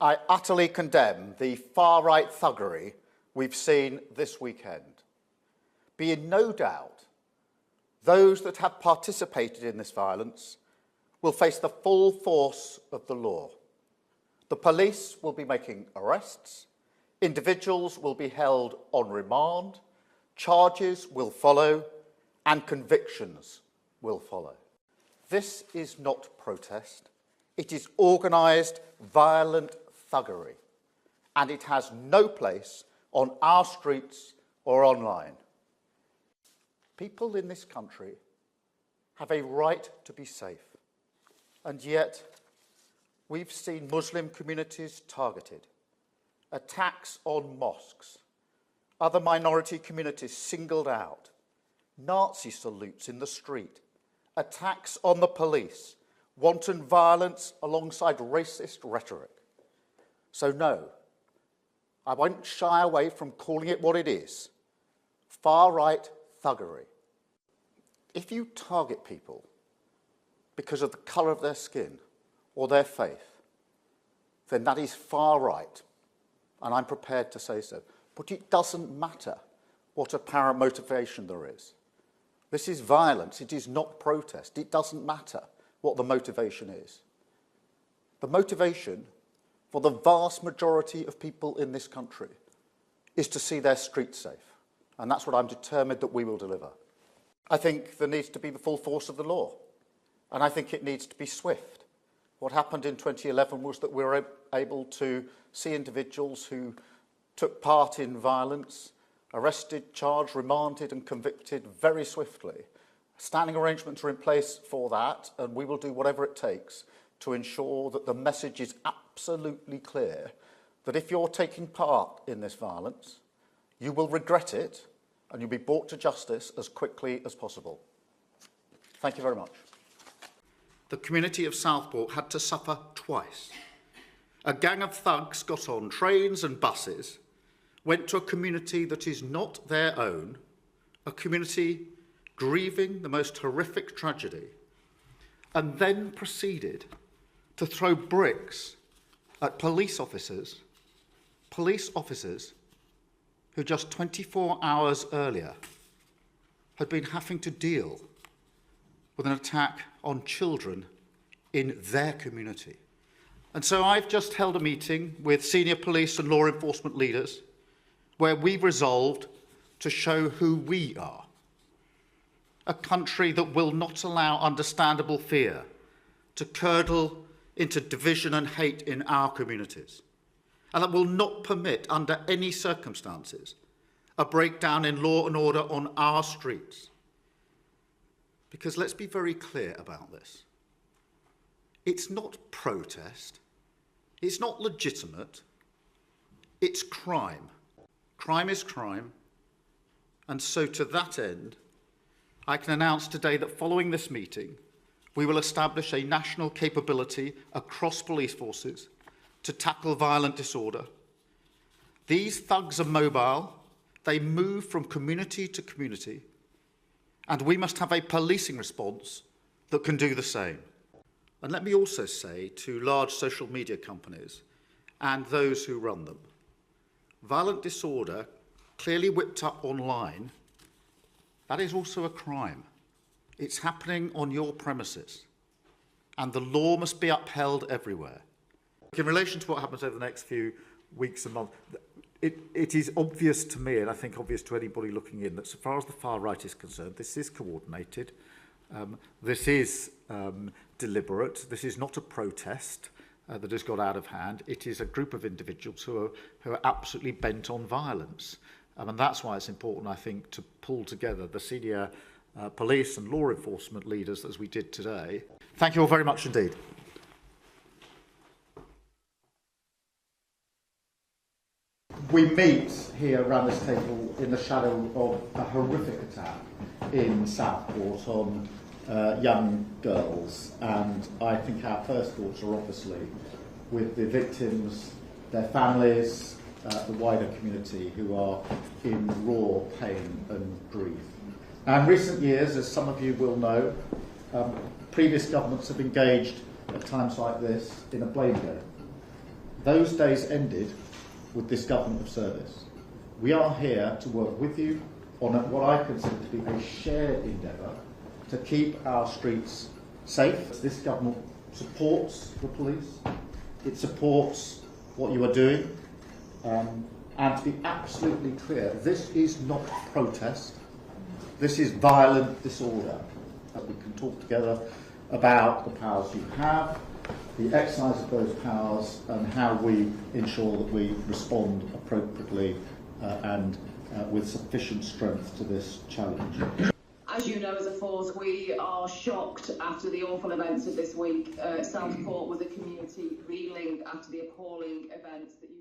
I utterly condemn the far-right thuggery we've seen this weekend. Be in no doubt, those that have participated in this violence will face the full force of the law. The police will be making arrests, individuals will be held on remand, charges will follow, and convictions will follow. This is not protest. It is organised, violent thuggery, and it has no place on our streets or online. People in this country have a right to be safe, and yet we've seen Muslim communities targeted, attacks on mosques, other minority communities singled out, Nazi salutes in the street, attacks on the police, wanton violence alongside racist rhetoric. So no, I won't shy away from calling it what it is, far-right thuggery. If you target people because of the colour of their skin or their faith, then that is far-right, and I'm prepared to say so. But it doesn't matter what apparent motivation there is. This is violence, it is not protest. It doesn't matter what the motivation is. The motivation for the vast majority of people in this country is to see their streets safe. And that's what I'm determined that we will deliver. I think there needs to be the full force of the law. And I think it needs to be swift. What happened in 2011 was that we were able to see individuals who took part in violence, arrested, charged, remanded and convicted very swiftly. Standing arrangements are in place for that, and we will do whatever it takes to ensure that the message is absolutely clear that if you're taking part in this violence, you will regret it and you'll be brought to justice as quickly as possible. Thank you very much. The community of Southport had to suffer twice. A gang of thugs got on trains and buses, went to a community that is not their own, a community grieving the most horrific tragedy, and then proceeded to throw bricks at police officers who just 24 hours earlier had been having to deal with an attack on children in their community. And so I've just held a meeting with senior police and law enforcement leaders where we've resolved to show who we are. A country that will not allow understandable fear to curdle into division and hate in our communities, and that will not permit, under any circumstances, a breakdown in law and order on our streets. Because let's be very clear about this. It's not protest, it's not legitimate, it's crime. Crime is crime, and so to that end, I can announce today that following this meeting, we will establish a national capability across police forces to tackle violent disorder. These thugs are mobile, they move from community to community, and we must have a policing response that can do the same. And let me also say to large social media companies and those who run them, violent disorder, clearly whipped up online, that is also a crime. It's happening on your premises, and the law must be upheld everywhere. In relation to what happens over the next few weeks and months, it is obvious to me, and I think obvious to anybody looking in, that so far as the far right is concerned, this is coordinated, this is deliberate, this is not a protest that has got out of hand. It is a group of individuals who are absolutely bent on violence. And that's why it's important, I think, to pull together the senior police and law enforcement leaders as we did today. Thank you all very much indeed. We meet here around this table in the shadow of a horrific attack in Southport on young girls, and I think our first thoughts are obviously with the victims, their families, the wider community who are in raw pain and grief. Now, in recent years, as some of you will know, previous governments have engaged at times like this in a blame game. Those days ended with this government of service. We are here to work with you on what I consider to be a shared endeavour to keep our streets safe. This government supports the police, it supports what you are doing, and to be absolutely clear, this is not protest, this is violent disorder. We can talk together about the powers you have, the exercise of those powers, and how we ensure that we respond appropriately and with sufficient strength to this challenge. As you know, as a force, we are shocked after the awful events of this week. Southport was a community reeling after the appalling events that you